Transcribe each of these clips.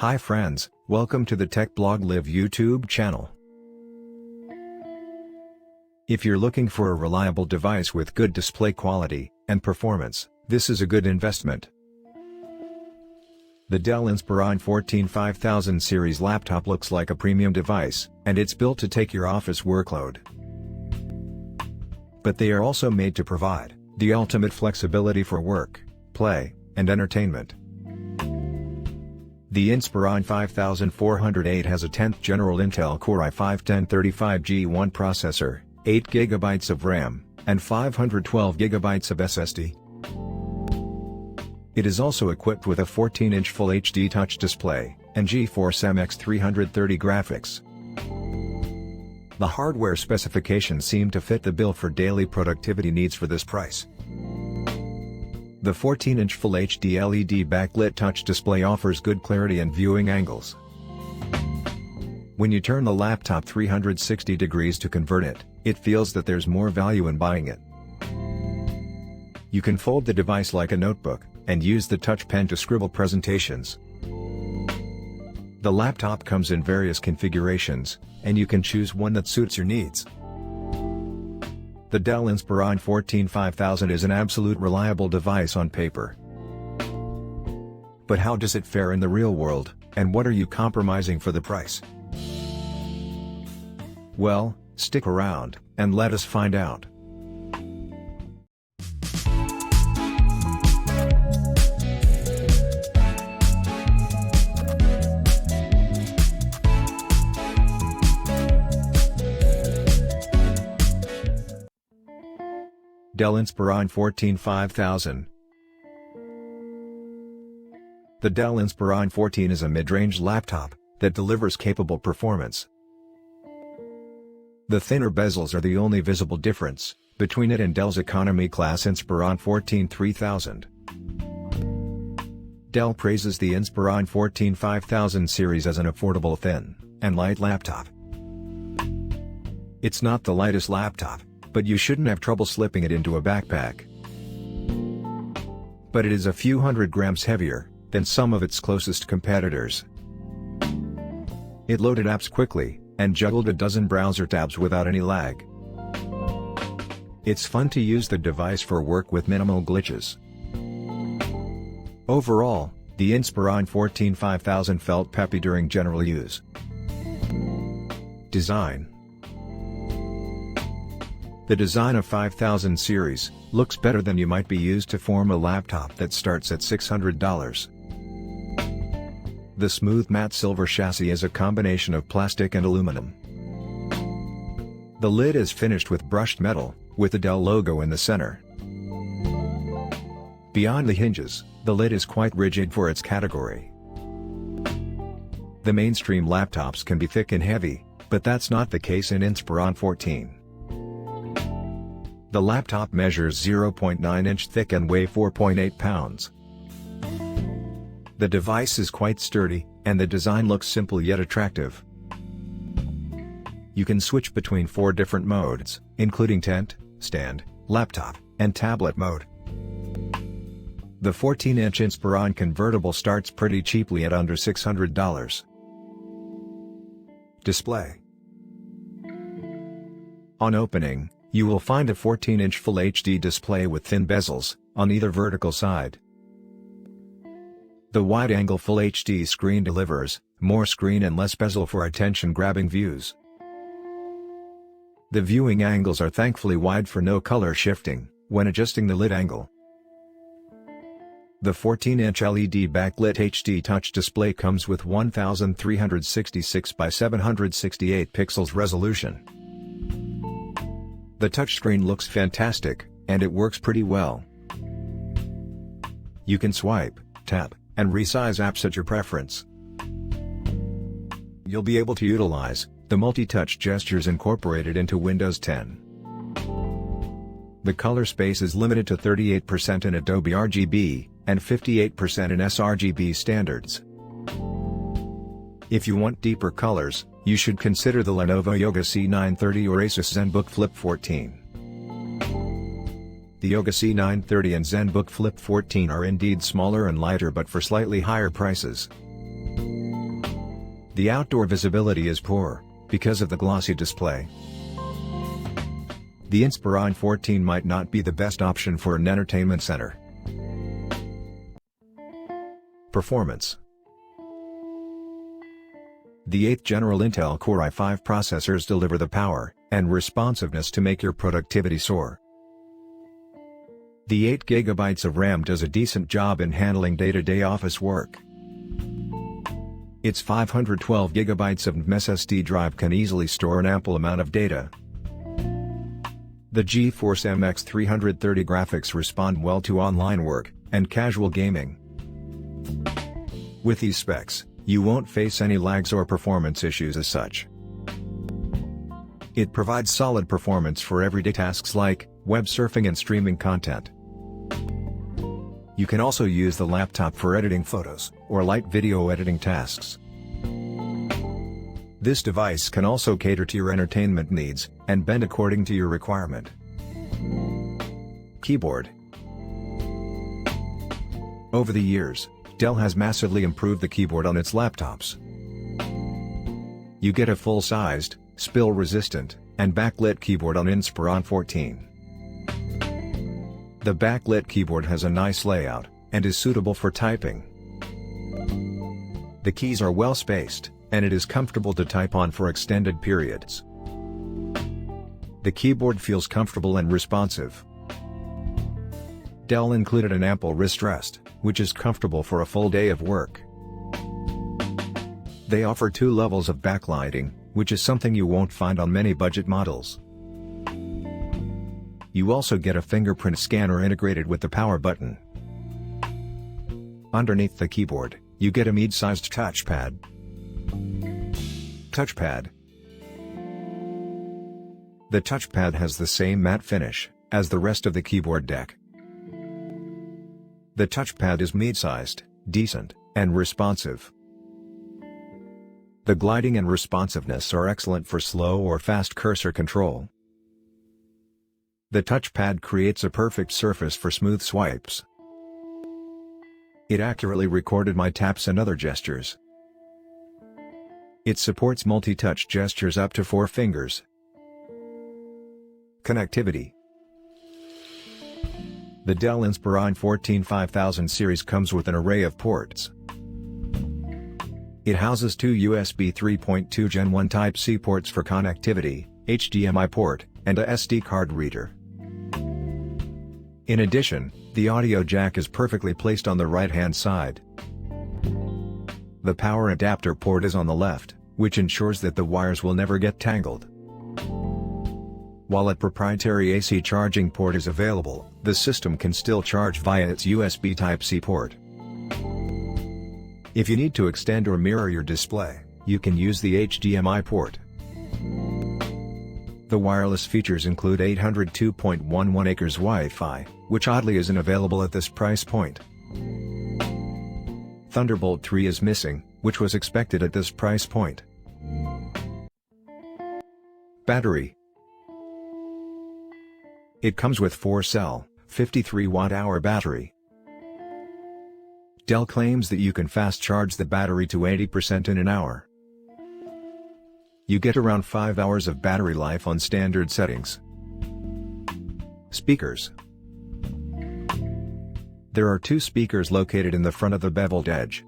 Hi friends, welcome to the Tech Blog Live YouTube channel. If you're looking for a reliable device with good display quality and performance, this is a good investment. The Dell Inspiron 14-5000 series laptop looks like a premium device, and it's built to take your office workload. But they are also made to provide the ultimate flexibility for work, play, and entertainment. The Inspiron 5408 has a 10th General Intel Core i5-1035G1 processor, 8 GB of RAM, and 512 GB of SSD. It is also equipped with a 14-inch Full HD touch display, and GeForce MX 330 graphics. The hardware specifications seem to fit the bill for daily productivity needs for this price. The 14-inch Full HD LED backlit touch display offers good clarity and viewing angles. When you turn the laptop 360 degrees to convert it, it feels that there's more value in buying it. You can fold the device like a notebook, and use the touch pen to scribble presentations. The laptop comes in various configurations, and you can choose one that suits your needs. The Dell Inspiron 14-5000 is an absolute reliable device on paper. But how does it fare in the real world, and what are you compromising for the price? Well, stick around, and let us find out. Dell Inspiron 14-5000. The Dell Inspiron 14 is a mid-range laptop that delivers capable performance. The thinner bezels are the only visible difference between it and Dell's economy-class Inspiron 14-3000. Dell praises the Inspiron 14-5000 series as an affordable thin and light laptop. It's not the lightest laptop, but you shouldn't have trouble slipping it into a backpack. But it is a few hundred grams heavier than some of its closest competitors. It loaded apps quickly, and juggled a dozen browser tabs without any lag. It's fun to use the device for work with minimal glitches. Overall, the Inspiron 14-5000 felt peppy during general use. Design. The design of 5000 series looks better than you might be used to form a laptop that starts at $600. The smooth matte silver chassis is a combination of plastic and aluminum. The lid is finished with brushed metal, with the Dell logo in the center. Beyond the hinges, the lid is quite rigid for its category. The mainstream laptops can be thick and heavy, but that's not the case in Inspiron 14. The laptop measures 0.9 inch thick and weighs 4.8 pounds. The device is quite sturdy, and the design looks simple yet attractive. You can switch between 4 different modes, including tent, stand, laptop, and tablet mode. The 14-inch Inspiron convertible starts pretty cheaply at under $600. Display. On opening, you will find a 14-inch Full HD display with thin bezels on either vertical side. The wide-angle Full HD screen delivers more screen and less bezel for attention-grabbing views. The viewing angles are thankfully wide for no color shifting when adjusting the lid angle. The 14-inch LED backlit HD touch display comes with 1366 by 768 pixels resolution. The touchscreen looks fantastic, and it works pretty well. You can swipe, tap, and resize apps at your preference. You'll be able to utilize the multi-touch gestures incorporated into Windows 10. The color space is limited to 38% in Adobe RGB, and 58% in sRGB standards. If you want deeper colors, you should consider the Lenovo Yoga C930 or Asus ZenBook Flip 14. The Yoga C930 and ZenBook Flip 14 are indeed smaller and lighter but for slightly higher prices. The outdoor visibility is poor, because of the glossy display. The Inspiron 14 might not be the best option for an entertainment center. Performance. The 8th General Intel Core i5 processors deliver the power and responsiveness to make your productivity soar. The 8 GB of RAM does a decent job in handling day-to-day office work. Its 512 GB of SSD drive can easily store an ample amount of data. The GeForce MX 330 graphics respond well to online work and casual gaming. With these specs, you won't face any lags or performance issues as such. It provides solid performance for everyday tasks like web surfing and streaming content. You can also use the laptop for editing photos or light video editing tasks. This device can also cater to your entertainment needs and bend according to your requirement. Keyboard. Over the years, Dell has massively improved the keyboard on its laptops. You get a full-sized, spill-resistant, and backlit keyboard on Inspiron 14. The backlit keyboard has a nice layout, and is suitable for typing. The keys are well spaced, and it is comfortable to type on for extended periods. The keyboard feels comfortable and responsive. Dell included an ample wrist rest, which is comfortable for a full day of work. They offer 2 levels of backlighting, which is something you won't find on many budget models. You also get a fingerprint scanner integrated with the power button. Underneath the keyboard, you get a mid-sized touchpad. Touchpad. The touchpad has the same matte finish as the rest of the keyboard deck. The touchpad is mid-sized, decent, and responsive. The gliding and responsiveness are excellent for slow or fast cursor control. The touchpad creates a perfect surface for smooth swipes. It accurately recorded my taps and other gestures. It supports multi-touch gestures up to 4 fingers. Connectivity. The Dell Inspiron 14 5000 series comes with an array of ports. It houses 2 USB 3.2 Gen 1 Type-C ports for connectivity, HDMI port, and a SD card reader. In addition, the audio jack is perfectly placed on the right-hand side. The power adapter port is on the left, which ensures that the wires will never get tangled. While a proprietary AC charging port is available, the system can still charge via its USB Type-C port. If you need to extend or mirror your display, you can use the HDMI port. The wireless features include 802.11 acres Wi-Fi, which oddly isn't available at this price point. Thunderbolt 3 is missing, which was expected at this price point. Battery. It comes with 4-cell, 53 watt-hour battery. Dell claims that you can fast charge the battery to 80% in an hour. You get around 5 hours of battery life on standard settings. Speakers. There are 2 speakers located in the front of the beveled edge.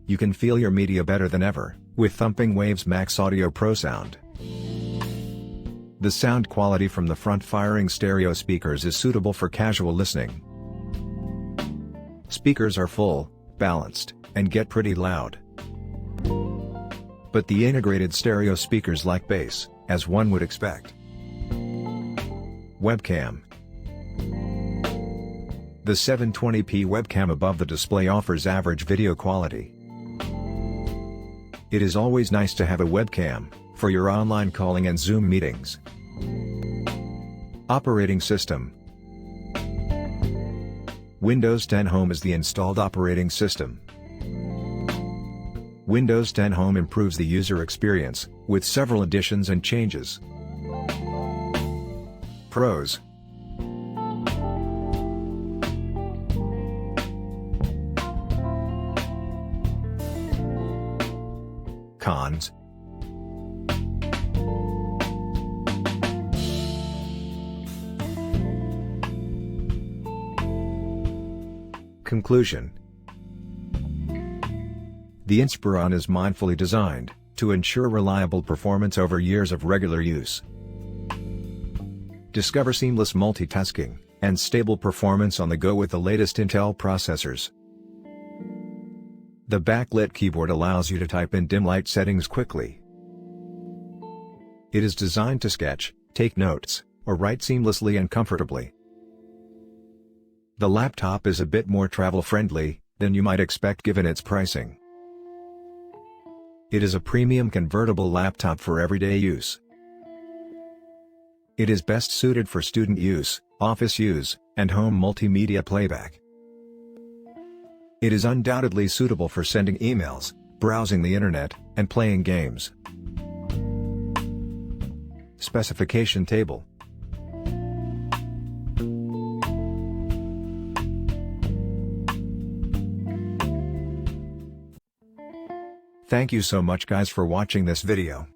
You can feel your media better than ever, with Thumping Waves Max Audio Pro sound. The sound quality from the front-firing stereo speakers is suitable for casual listening. Speakers are full, balanced, and get pretty loud. But the integrated stereo speakers lack bass, as one would expect. Webcam. The 720p webcam above the display offers average video quality. It is always nice to have a webcam for your online calling and Zoom meetings. Operating system. Windows 10 Home is the installed operating system. Windows 10 Home improves the user experience, with several additions and changes. Pros. Cons. Conclusion. The Inspiron is mindfully designed to ensure reliable performance over years of regular use. Discover seamless multitasking and stable performance on the go with the latest Intel processors. The backlit keyboard allows you to type in dim light settings quickly. It is designed to sketch, take notes, or write seamlessly and comfortably. The laptop is a bit more travel-friendly than you might expect given its pricing. It is a premium convertible laptop for everyday use. It is best suited for student use, office use, and home multimedia playback. It is undoubtedly suitable for sending emails, browsing the internet, and playing games. Specification table. Thank you so much guys for watching this video.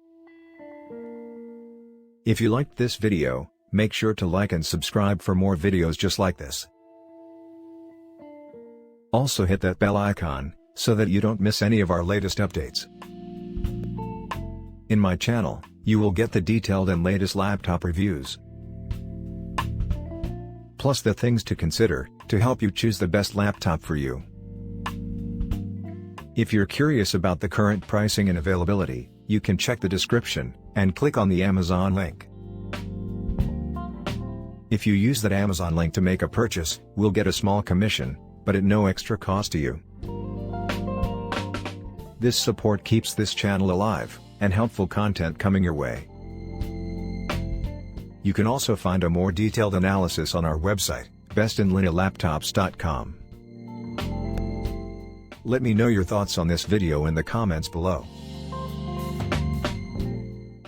If you liked this video, make sure to like and subscribe for more videos just like this. Also hit that bell icon, so that you don't miss any of our latest updates. In my channel, you will get the detailed and latest laptop reviews. Plus the things to consider, to help you choose the best laptop for you. If you're curious about the current pricing and availability, you can check the description, and click on the Amazon link. If you use that Amazon link to make a purchase, we'll get a small commission, but at no extra cost to you. This support keeps this channel alive, and helpful content coming your way. You can also find a more detailed analysis on our website, bestinlinealaptops.com. Let me know your thoughts on this video in the comments below.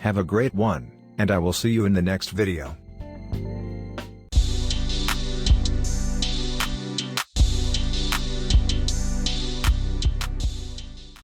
Have a great one, and I will see you in the next video.